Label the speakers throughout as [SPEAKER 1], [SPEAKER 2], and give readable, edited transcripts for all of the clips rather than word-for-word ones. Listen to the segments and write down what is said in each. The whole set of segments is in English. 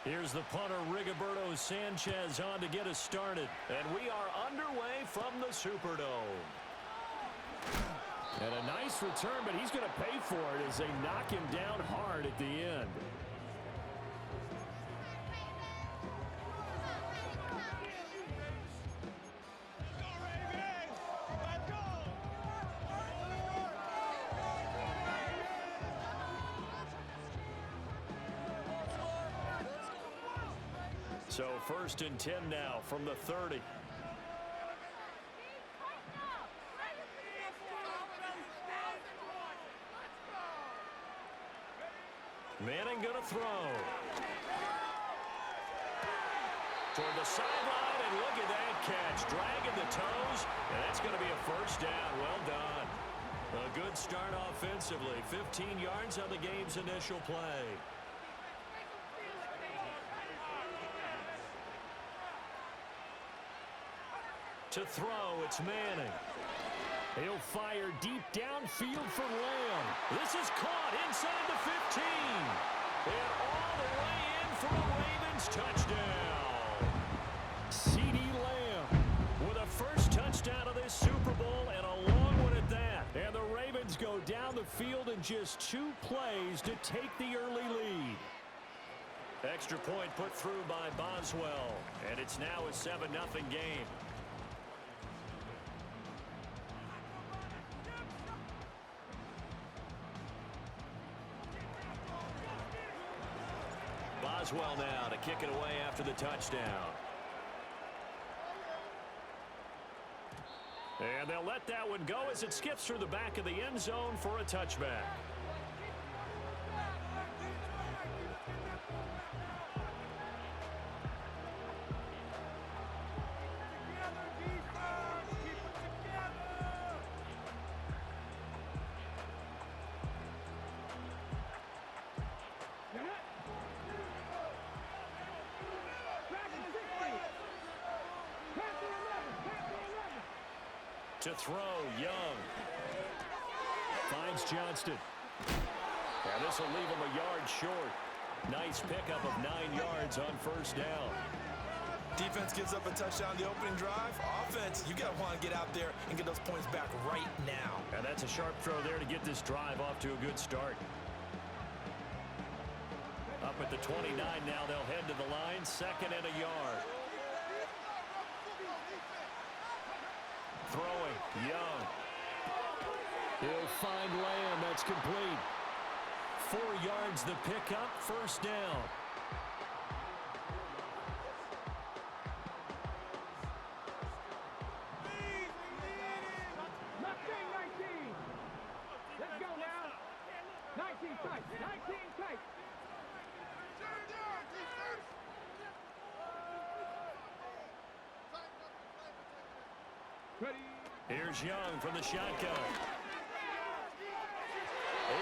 [SPEAKER 1] Here's the punter, Rigoberto Sanchez, on to get us started. And we are underway from the Superdome. And a nice return, but he's going to pay for it as they knock him down hard at the end. So 1st and 10 now from the 30. Manning going to throw. Toward the sideline, and look at that catch. Dragging the toes, and that's going to be a first down. Well done. A good start offensively. 15 yards on the game's initial play. To throw, it's Manning. He'll fire deep downfield for Lamb. This is caught inside the 15. And all the way in for a Ravens touchdown. CeeDee Lamb with a first touchdown of this Super Bowl, and a long one at that. And the Ravens go down the field in just 2 plays to take the early lead. Extra point put through by Boswell. And it's now a 7-0 game. Boswell now to kick it away after the touchdown. And they'll let that one go as it skips through the back of the end zone for a touchback. To throw, Young. Finds Johnston. And this will leave him a yard short. Nice pickup of 9 yards on first down.
[SPEAKER 2] Defense gives up a touchdown the opening drive. Offense, you got to want to get out there and get those points back right now.
[SPEAKER 1] And that's a sharp throw there to get this drive off to a good start. Up at the 29 now, they'll head to the line. 2nd and a yard. Throwing, Young. He'll find Lamb. That's complete. 4 yards the pickup, first down.
[SPEAKER 3] Let's go now. 19 tight. 19 tight.
[SPEAKER 1] Here's Young from the shotgun.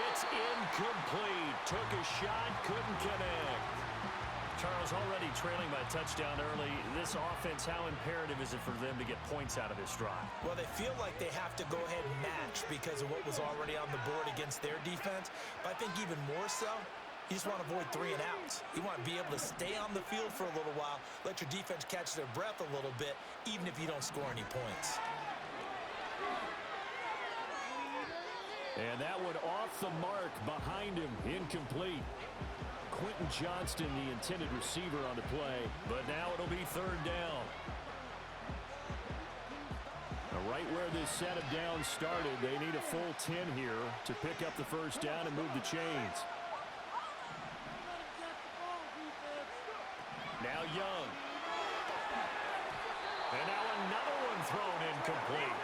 [SPEAKER 1] It's incomplete. Took a shot, couldn't connect. Charles, already trailing by a touchdown early. This offense, how imperative is it for them to get points out of this drive?
[SPEAKER 2] Well, they feel like they have to go ahead and match because of what was already on the board against their defense. But I think even more so, you just want to avoid 3 and outs. You want to be able to stay on the field for a little while, let your defense catch their breath a little bit, even if you don't score any points.
[SPEAKER 1] And that one off the mark behind him, incomplete. Quentin Johnston, the intended receiver on the play, but now it'll be 3rd down. Now right where this set of downs started, they need a full 10 here to pick up the first down and move the chains. Now Young. And now another one thrown incomplete.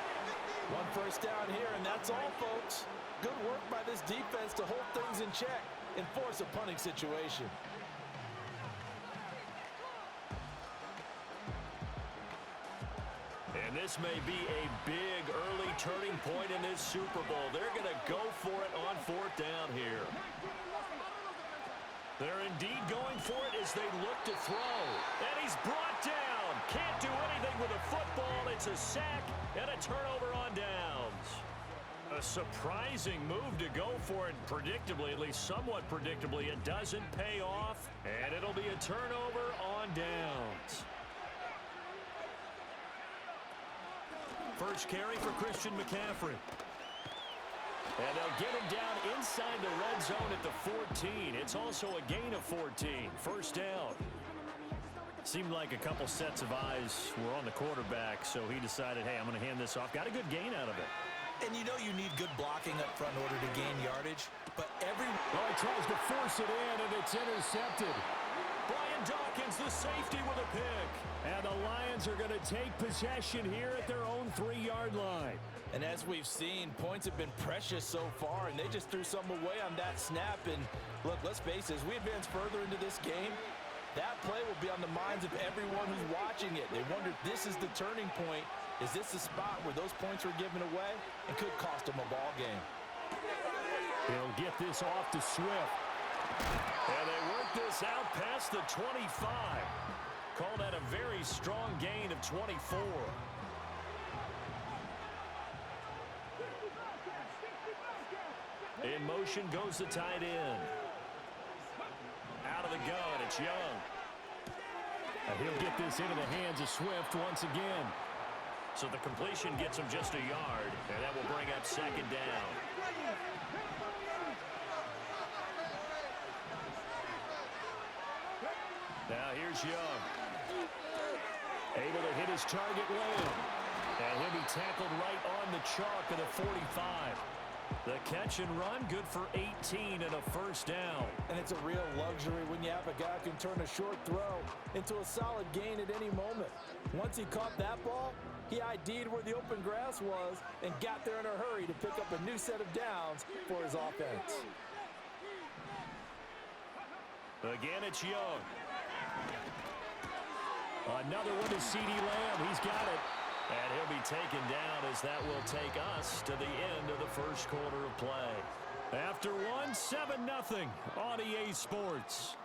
[SPEAKER 2] 1 first down here, and that's all, folks. Good work by this defense to hold things in check and force a punting situation.
[SPEAKER 1] And this may be a big early turning point in this Super Bowl. They're going to go for it on 4th down here. They're indeed going for it as they look to throw. And he's brought down. Can't do anything with a football. It's a sack and a turnover on downs. A surprising move to go for it. Predictably, at least somewhat predictably, it doesn't pay off, and it'll be a turnover on downs. First carry for Christian McCaffrey. And they'll get him down inside the red zone at the 14. It's also a gain of 14. First down. Seemed like a couple sets of eyes were on the quarterback, so he decided, hey, I'm going to hand this off. Got a good gain out of it.
[SPEAKER 2] And you know you need good blocking up front in order to gain yardage, but
[SPEAKER 1] Well, he tries to force it in, and it's intercepted. Brian Dawkins, the safety, with a pick. And the Lions are going to take possession here at their own 3-yard line.
[SPEAKER 2] And as we've seen, points have been precious so far, and they just threw some away on that snap. And look, let's face it, as we advance further into this game, that play will be on the minds of everyone who's watching it. They wonder if this is the turning point. Is this the spot where those points were given away and could cost them a ball game?
[SPEAKER 1] He'll get this off to Swift. And they work this out past the 25. Call that a very strong gain of 24. In motion goes the tight end. Out of the gun, it's Young. And he'll get this into the hands of Swift once again. So the completion gets him just a yard, and that will bring up second down. Now here's Young. Able to hit his target lane. And he'll be tackled right on the chalk of the 45. The catch and run, good for 18 and a first down.
[SPEAKER 2] And it's a real luxury when you have a guy who can turn a short throw into a solid gain at any moment. Once he caught that ball, he ID'd where the open grass was and got there in a hurry to pick up a new set of downs for his offense.
[SPEAKER 1] Again, it's Young. Another one is CeeDee Lamb. He's got it. And he'll be taken down as that will take us to the end of the first quarter of play. After one, 7-0 on EA Sports.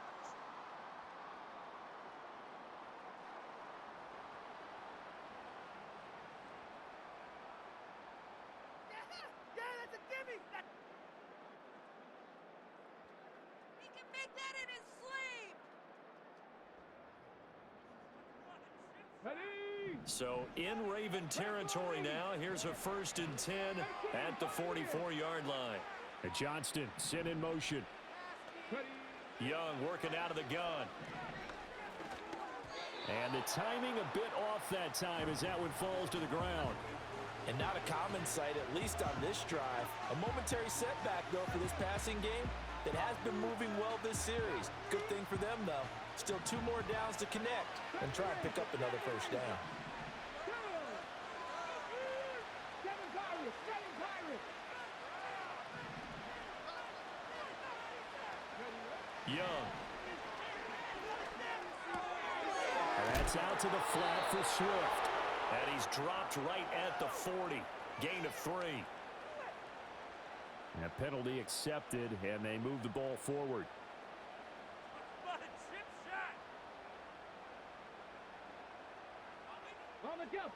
[SPEAKER 3] That's a gimme! He can make that in his sleep! Ready?
[SPEAKER 1] So in Raven territory now. Here's a 1st and 10 at the 44-yard line. And Johnston sent in motion. Young working out of the gun. And the timing a bit off that time as that one falls to the ground.
[SPEAKER 2] And not a common sight, at least on this drive. A momentary setback, though, for this passing game that has been moving well this series. Good thing for them, though. Still 2 more downs to connect and try and pick up another first down.
[SPEAKER 1] Young. And that's out to the flat for Swift. And he's dropped right at the 40. Gain of 3. And a penalty accepted, and they move the ball forward.
[SPEAKER 3] On the jump!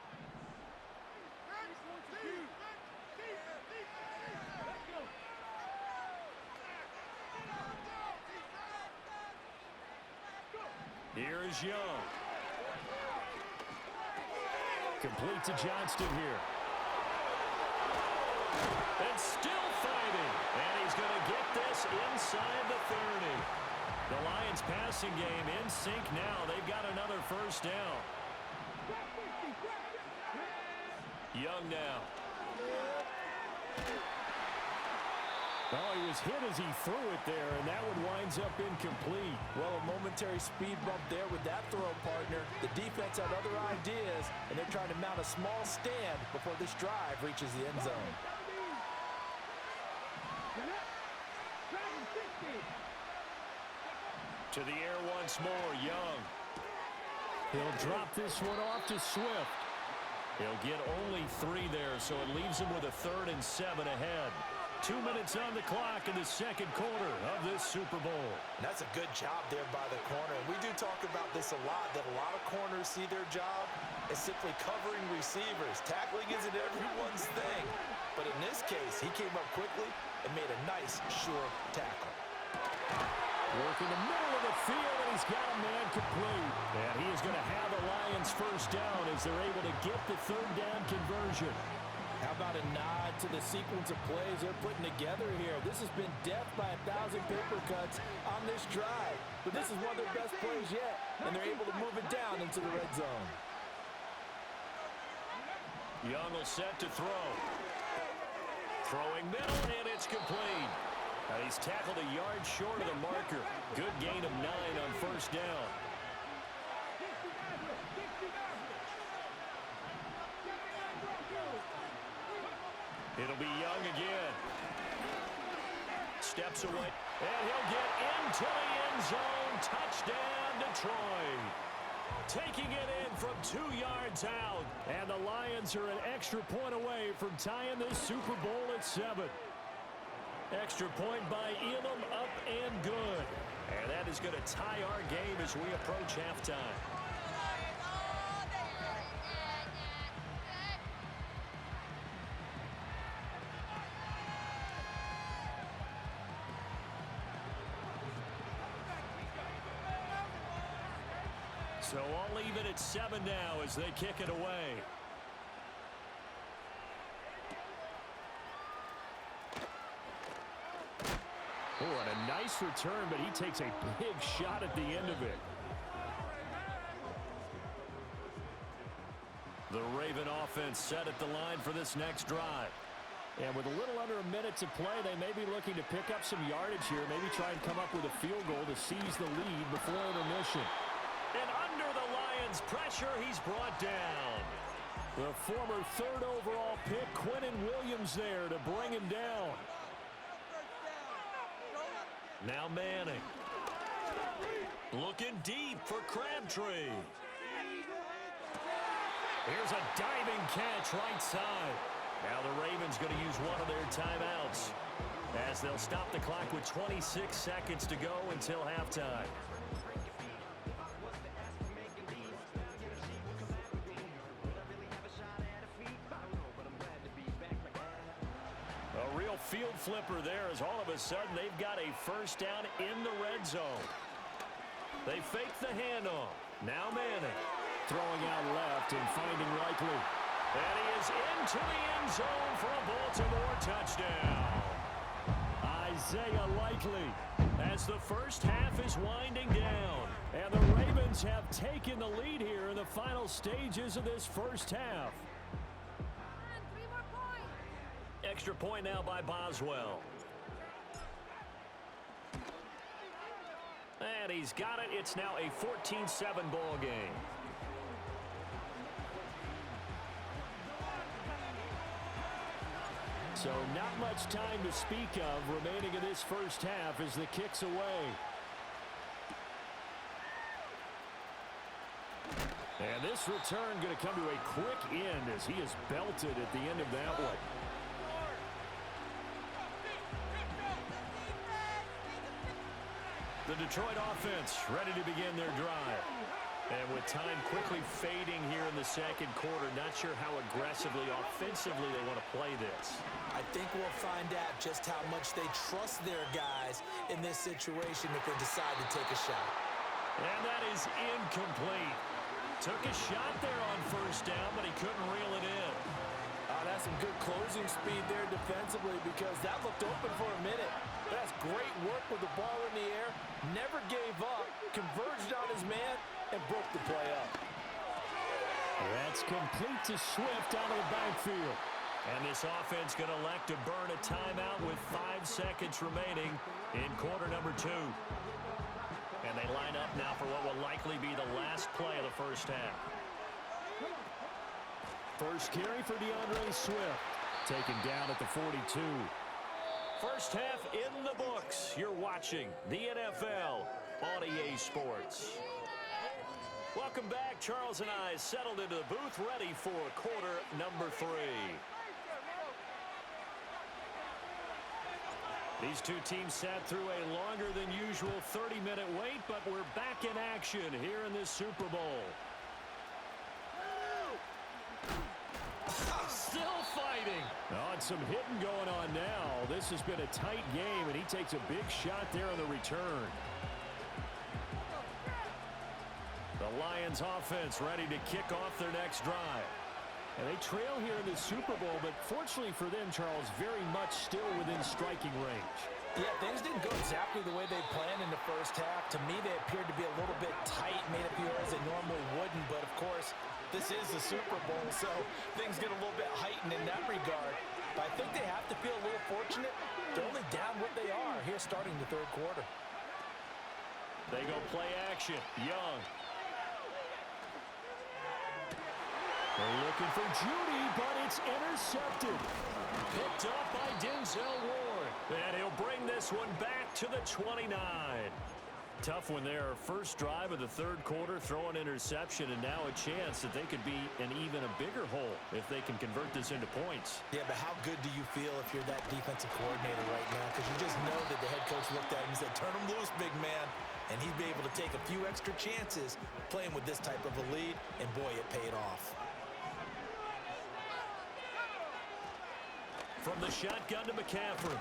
[SPEAKER 1] Here is Young. Complete to Johnston here. And still fighting. And he's going to get this inside the 30. The Lions passing game in sync now. They've got another first down. Young now. Oh, he was hit as he threw it there, and that one winds up incomplete.
[SPEAKER 2] Well, a momentary speed bump there with that throw, partner. The defense had other ideas, and they're trying to mount a small stand before this drive reaches the end zone.
[SPEAKER 1] To the air once more, Young. He'll drop this one off to Swift. He'll get only 3 there, so it leaves him with a 3rd and 7 ahead. 2 minutes on the clock in the second quarter of this Super Bowl.
[SPEAKER 2] And that's a good job there by the corner. And we do talk about this a lot, that a lot of corners see their job as simply covering receivers. Tackling isn't everyone's thing. But in this case, he came up quickly and made a nice, sure tackle.
[SPEAKER 1] Work in the middle of the field, and he's got a man complete. And he is going to have the Lions first down as they're able to get the third down conversion.
[SPEAKER 4] How about a nod to the sequence of plays they're putting together here? This has been death by 1,000 paper cuts on this drive. But this is one of their best plays yet, and they're able to move it down into the red zone.
[SPEAKER 1] Young will set to throw. Throwing middle, and it's complete. He's tackled a yard short of the marker. Good gain of 9 on first down. It'll be Young again. Steps away, and he'll get into the end zone. Touchdown, Detroit. Taking it in from 2 yards out. And the Lions are an extra point away from tying this Super Bowl at 7. Extra point by Elam, up and good. And that is going to tie our game as we approach halftime. So all even at 7 now as they kick it away. Oh, and a nice return, but he takes a big shot at the end of it. The Raven offense set at the line for this next drive. And with a little under a minute to play, they may be looking to pick up some yardage here, maybe try and come up with a field goal to seize the lead before intermission. And under the Lions' pressure, he's brought down. The former 3rd overall pick, Quinnen Williams, there to bring him down. Now Manning. Looking deep for Crabtree. Here's a diving catch right side. Now the Ravens going to use one of their timeouts as they'll stop the clock with 26 seconds to go until halftime. A real field flipper there as all of a sudden they've got a first down in the red zone. They fake the handoff. Now Manning throwing out left and finding Likely. And he is into the end zone for a Baltimore touchdown. Isaiah Likely as the first half is winding down. And the Ravens have taken the lead here in the final stages of this first half. Extra point now by Boswell. And he's got it. It's now a 14-7 ball game. So not much time to speak of remaining in this first half as the kick's away. And this return going to come to a quick end as he is belted at the end of that one. The Detroit offense ready to begin their drive. And with time quickly fading here in the second quarter, not sure how aggressively, offensively they want to play this.
[SPEAKER 2] I think we'll find out just how much they trust their guys in this situation if they decide to take a shot.
[SPEAKER 1] And that is incomplete. Took a shot there on first down, but he couldn't reel it in.
[SPEAKER 4] That's some good closing speed there defensively because that looked open for a minute. That's great work with the ball in the air. Never gave up, converged on his man, and broke the play up.
[SPEAKER 1] That's complete to Swift out of the backfield. And this offense going to elect to burn a timeout with 5 seconds remaining in quarter number 2. And they line up now for what will likely be the last play of the first half. First carry for DeAndre Swift. Taken down at the 42. First half in the books. You're watching the NFL on EA Sports. Welcome back. Charles and I settled into the booth ready for quarter number 3. These two teams sat through a longer than usual 30-minute wait, but we're back in action here in this Super Bowl. Still fighting. Oh, and some hitting going on now. This has been a tight game, and he takes a big shot there on the return. The Lions offense ready to kick off their next drive. And they trail here in the Super Bowl, but fortunately for them, Charles, very much still within striking range.
[SPEAKER 2] Yeah, things didn't go exactly the way they planned in the first half. To me, they appeared to be a little bit tight, made up here as they normally wouldn't. But, of course, this is the Super Bowl, so things get a little bit heightened in that regard. But I think they have to feel a little fortunate. They're only down what they are here starting the third quarter.
[SPEAKER 1] They go play action. Young. They're looking for Judy, but it's intercepted. Picked up by Denzel Ward. And he'll bring this one back to the 29. Tough one there. First drive of the third quarter, throw an interception, and now a chance that they could be in even a bigger hole if they can convert this into points.
[SPEAKER 2] Yeah, but how good do you feel if you're that defensive coordinator right now? Because you just know that the head coach looked at him and said, turn him loose, big man. And he'd be able to take a few extra chances playing with this type of a lead, and boy, it paid off.
[SPEAKER 1] From the shotgun to McCaffrey.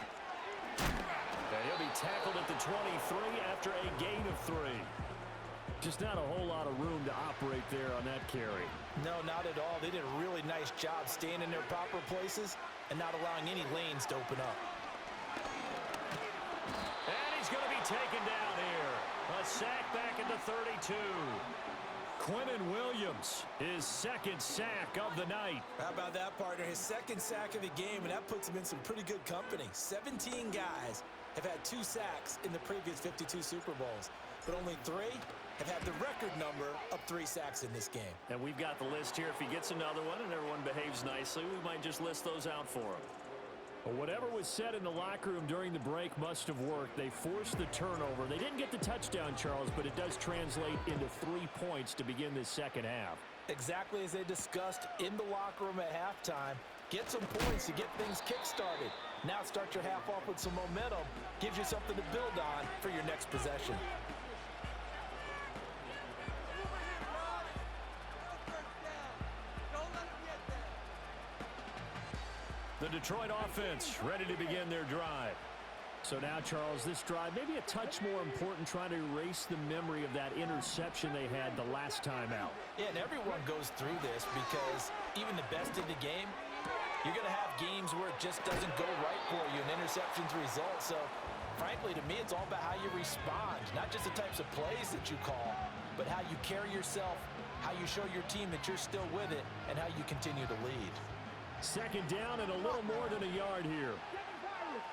[SPEAKER 1] And he'll be tackled at the 23 after a gain of 3. Just not a whole lot of room to operate there on that carry.
[SPEAKER 2] No, not at all. They did a really nice job staying in their proper places and not allowing any lanes to open up.
[SPEAKER 1] And he's going to be taken down here. A sack back at the 32. Quinnen Williams, his second sack of the night.
[SPEAKER 2] How about that, partner? His second sack of the game, and that puts him in some pretty good company. 17 guys have had 2 sacks in the previous 52 Super Bowls, but only 3 have had the record number of 3 sacks in this game.
[SPEAKER 1] And we've got the list here. If he gets another one and everyone behaves nicely, we might just list those out for him. Well, whatever was said in the locker room during the break must have worked. They forced the turnover. They didn't get the touchdown, Charles, but it does translate into 3 points to begin this second half.
[SPEAKER 2] Exactly as they discussed in the locker room at halftime. Get some points to get things kick-started. Now start your half off with some momentum. Gives you something to build on for your next possession.
[SPEAKER 1] The Detroit offense ready to begin their drive. So now, Charles, this drive maybe a touch more important, trying to erase the memory of that interception they had the last time out.
[SPEAKER 2] Yeah, and everyone goes through this because even the best in the game, you're going to have games where it just doesn't go right for you and interceptions result. So, frankly, to me, it's all about how you respond, not just the types of plays that you call, but how you carry yourself, how you show your team that you're still with it, and how you continue to lead.
[SPEAKER 1] Second down and a little more than a yard here.
[SPEAKER 3] Second pirate.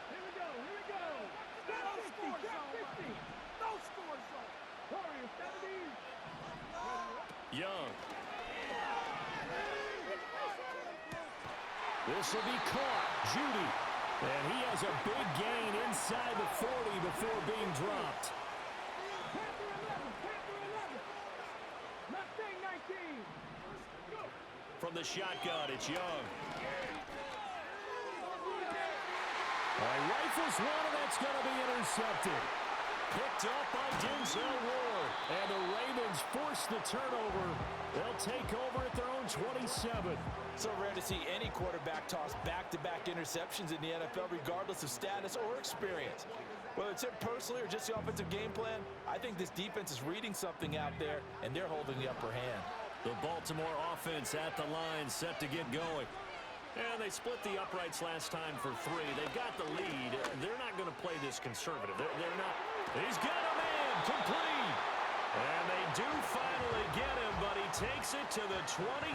[SPEAKER 3] Here we go. No score zone. No score zone. Warriors, 70.
[SPEAKER 1] Young. This will be caught. Judy. And he has a big gain inside the 40 before being dropped.
[SPEAKER 3] Panther 11. Mustang 19.
[SPEAKER 1] From the shotgun, it's Young. Rifles one, and that's going to be intercepted. Picked up by Denzel Ward. And the Ravens force the turnover. They'll take over at their own 27.
[SPEAKER 2] So rare to see any quarterback toss back-to-back interceptions in the NFL, regardless of status or experience. Whether it's him personally or just the offensive game plan, I think this defense is reading something out there, and they're holding the upper hand.
[SPEAKER 1] The Baltimore offense at the line, set to get going. And they split the uprights last time for 3. They've got the lead. They're not going to play this conservative. They're not. He's got a man complete. And they do finally get him, but he takes it to the 25.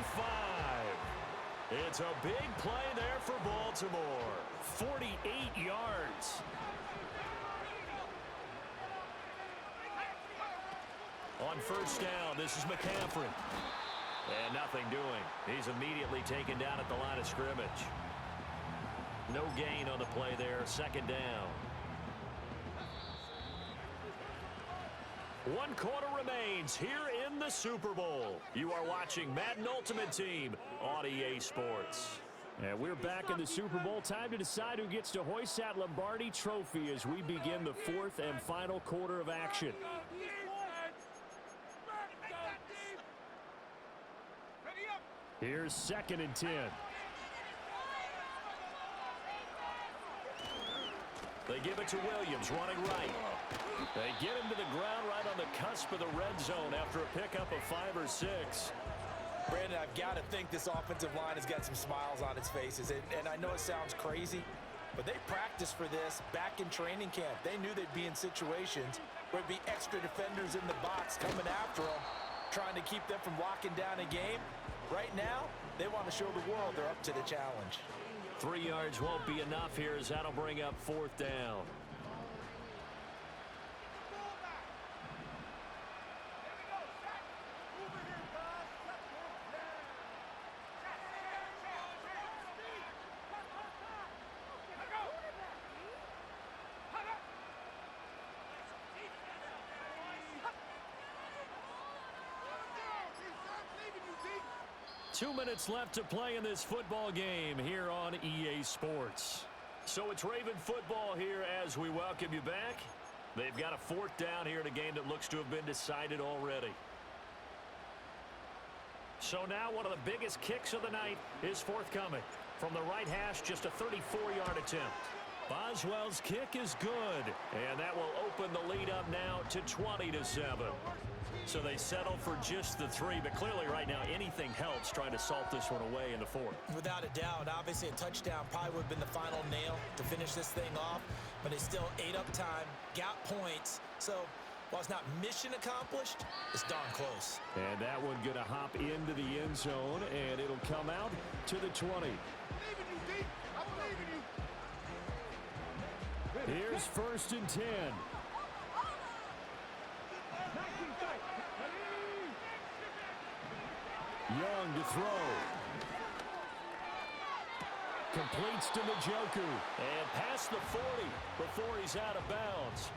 [SPEAKER 1] It's a big play there for Baltimore. 48 yards. On first down, this is McCaffrey. And nothing doing. He's immediately taken down at the line of scrimmage. No gain on the play there. Second down. 1 quarter remains here in the Super Bowl. You are watching Madden Ultimate Team on EA Sports. And we're back in the Super Bowl. Time to decide who gets to hoist that Lombardi trophy as we begin the fourth and final quarter of action. Here's 2nd and 10. They give it to Williams, running right. They get him to the ground right on the cusp of the red zone after a pickup of 5 or 6.
[SPEAKER 2] Brandon, I've got to think this offensive line has got some smiles on its faces. And I know it sounds crazy, but they practiced for this back in training camp. They knew they'd be in situations where it'd be extra defenders in the box coming after them, trying to keep them from locking down a game. Right now, they want to show the world they're up to the challenge.
[SPEAKER 1] 3 yards won't be enough here as that'll bring up 4th down. Two minutes left to play in this football game here on EA Sports. So it's Raven football here as we welcome you back. They've got a 4th down here in a game that looks to have been decided already. So now one of the biggest kicks of the night is forthcoming. From the right hash, just a 34-yard attempt. Boswell's kick is good, and that will open the lead up now to 20-7. So they settle for just the 3, but clearly right now anything helps trying to salt this one away in the 4th.
[SPEAKER 2] Without a doubt, obviously a touchdown probably would have been the final nail to finish this thing off, but it's still ate up time, got points. So while it's not mission accomplished, it's darn close.
[SPEAKER 1] And that one going to hop into the end zone, and it'll come out to the 20. Here's 1st and 10. Young to throw. Completes to Njoku. And past the 40 before he's out of bounds.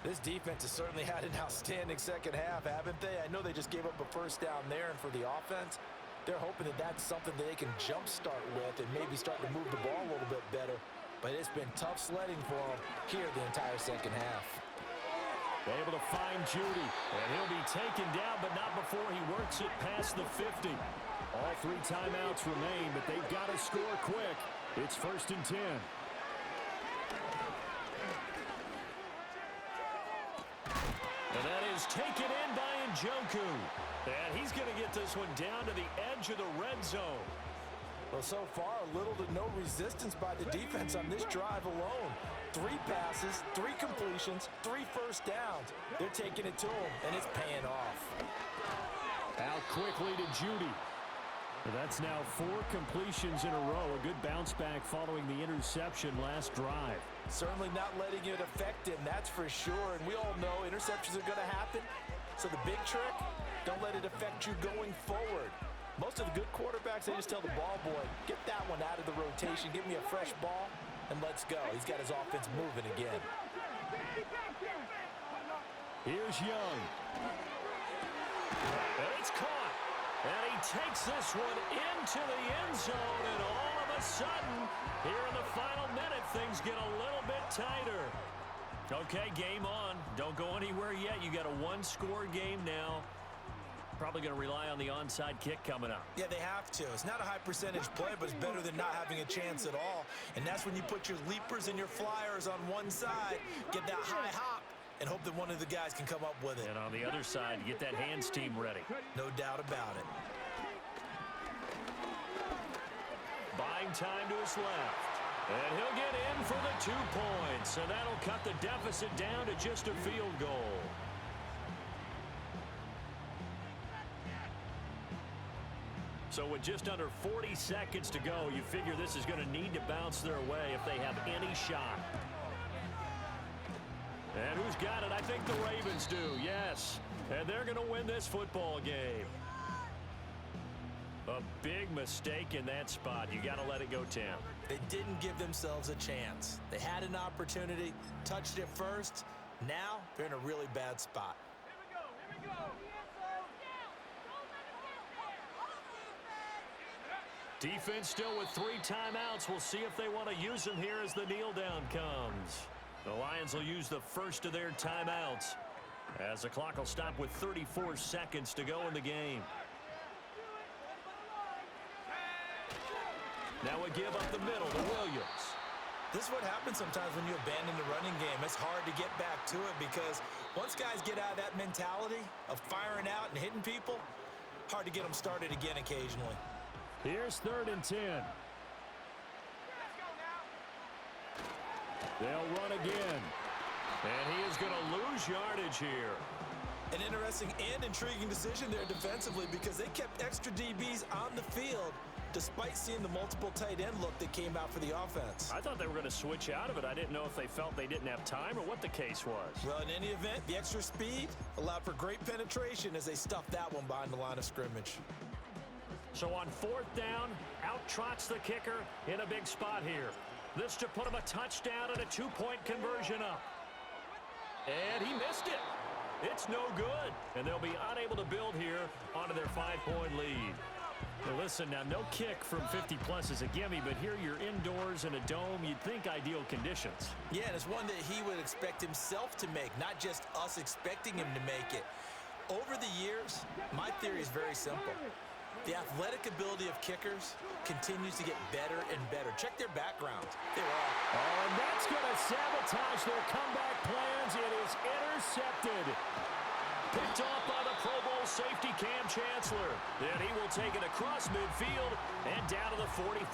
[SPEAKER 2] This defense has certainly had an outstanding second half, haven't they? I know they just gave up a 1st down there, and for the offense, they're hoping that that's something that they can jumpstart with and maybe start to move the ball a little bit better. But it's been tough sledding for them here the entire second half.
[SPEAKER 1] Able to find Judy, and he'll be taken down, but not before he works it past the 50. All 3 timeouts remain, but they've got to score quick. It's 1st and 10. And that is taken in by Njoku. And he's going to get this one down to the edge of the red zone.
[SPEAKER 2] Well, so far, little to no resistance by the defense on this drive alone. 3 passes, 3 completions, 3 first downs. They're taking it to him, and it's paying off.
[SPEAKER 1] Out quickly to Judy. That's now 4 completions in a row. A good bounce back following the interception last drive.
[SPEAKER 2] Certainly not letting it affect him, that's for sure. And we all know interceptions are going to happen. So the big trick, don't let it affect you going forward. Most of the good quarterbacks, they just tell the ball boy, get that one out of the rotation, give me a fresh ball, and let's go. He's got his offense moving again.
[SPEAKER 1] Here's Young. And it's caught. And he takes this one into the end zone, and all of a sudden, here in the final minute, things get a little bit tighter. Okay, game on. Don't go anywhere yet. You got a 1-score game now. Probably going to rely on the onside kick coming up.
[SPEAKER 2] Yeah, they have to. It's not a high percentage play, but it's better than not having a chance at all. And that's when you put your leapers and your flyers on one side, get that high hop, and hope that one of the guys can come up with it.
[SPEAKER 1] And on the other side, get that hands team ready.
[SPEAKER 2] No doubt about it.
[SPEAKER 1] Buying time to his left. And he'll get in for the 2 points. And that'll cut the deficit down to just a field goal. So with just under 40 seconds to go, you figure this is going to need to bounce their way if they have any shot. And who's got it? I think the Ravens do, yes. And they're going to win this football game. A big mistake in that spot. You got to let it go, Tam.
[SPEAKER 2] They didn't give themselves a chance. They had an opportunity, touched it first. Now they're in a really bad spot.
[SPEAKER 3] Here we go.
[SPEAKER 1] Defense still with 3 timeouts. We'll see if they want to use them here as the kneel down comes. The Lions will use the first of their timeouts as the clock will stop with 34 seconds to go in the game. Now a give up the middle to Williams.
[SPEAKER 2] This is what happens sometimes when you abandon the running game. It's hard to get back to it because once guys get out of that mentality of firing out and hitting people, hard to get them started again occasionally.
[SPEAKER 1] Here's 3rd and 10. They'll run again. And he is going to lose yardage here.
[SPEAKER 2] An interesting and intriguing decision there defensively because they kept extra DBs on the field despite seeing the multiple tight end look that came out for the offense.
[SPEAKER 1] I thought they were going to switch out of it. I didn't know if they felt they didn't have time or what the case was.
[SPEAKER 2] Well, in any event, the extra speed allowed for great penetration as they stuffed that one behind the line of scrimmage.
[SPEAKER 1] So on 4th down, out trots the kicker in a big spot here. This to put him a touchdown and a 2-point conversion up. And he missed it. It's no good. And they'll be unable to build here onto their 5-point lead. Now listen, now no kick from 50-plus is a gimme, but here you're indoors in a dome. You'd think ideal conditions.
[SPEAKER 2] Yeah, and it's one that he would expect himself to make, not just us expecting him to make it. Over the years, my theory is very simple. The athletic ability of kickers continues to get better and better. Check their backgrounds. They were all...
[SPEAKER 1] Oh, and that's going to sabotage their comeback plans. It is intercepted. Picked off by the Pro Bowl safety Cam Chancellor. Then he will take it across midfield and down to the 45.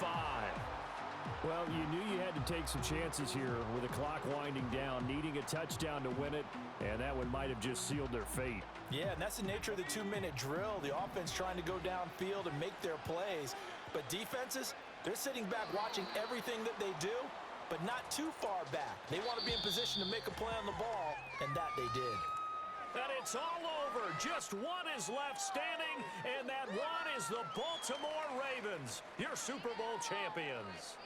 [SPEAKER 1] Well, you knew you had to take some chances here with the clock winding down, needing a touchdown to win it, and that one might have just sealed their fate.
[SPEAKER 2] Yeah, and that's the nature of the 2-minute drill. The offense trying to go downfield and make their plays. But defenses, they're sitting back watching everything that they do, but not too far back. They want to be in position to make a play on the ball, and that they did.
[SPEAKER 1] And it's all over. Just one is left standing, and that one is the Baltimore Ravens, your Super Bowl champions.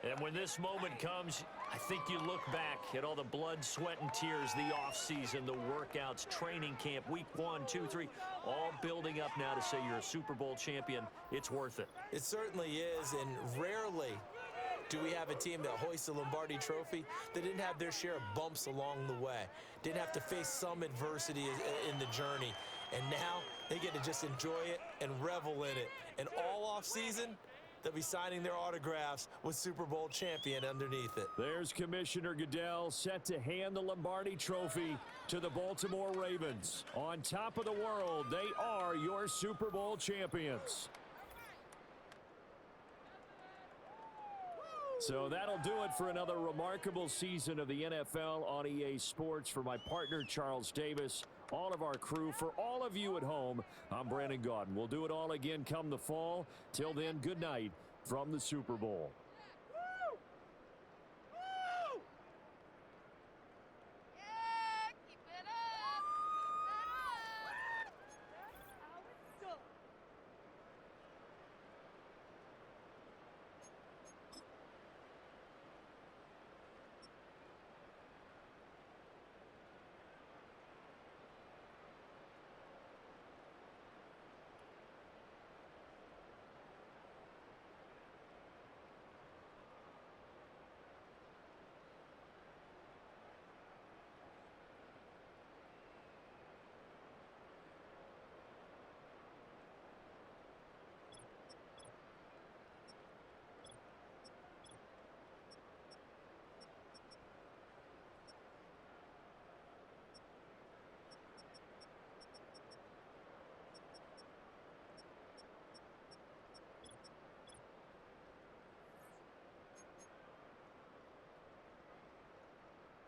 [SPEAKER 1] And when this moment comes, I think you look back at all the blood, sweat, and tears, the offseason, the workouts, training camp, week 1, 2, 3, all building up now to say you're a Super Bowl champion. It's worth it.
[SPEAKER 2] It certainly is, and rarely do we have a team that hoists a Lombardi trophy that didn't have their share of bumps along the way, didn't have to face some adversity in the journey, and now they get to just enjoy it and revel in it. And all off season, they'll be signing their autographs with Super Bowl champion underneath it.
[SPEAKER 1] There's Commissioner Goodell set to hand the Lombardi trophy to the Baltimore Ravens. On top of the world, they are your Super Bowl champions. So that'll do it for another remarkable season of the NFL on EA Sports. For my partner, Charles Davis, all of our crew, for all of you at home, I'm Brandon Gaudin. We'll do it all again come the fall. Till then, good night from the Super Bowl.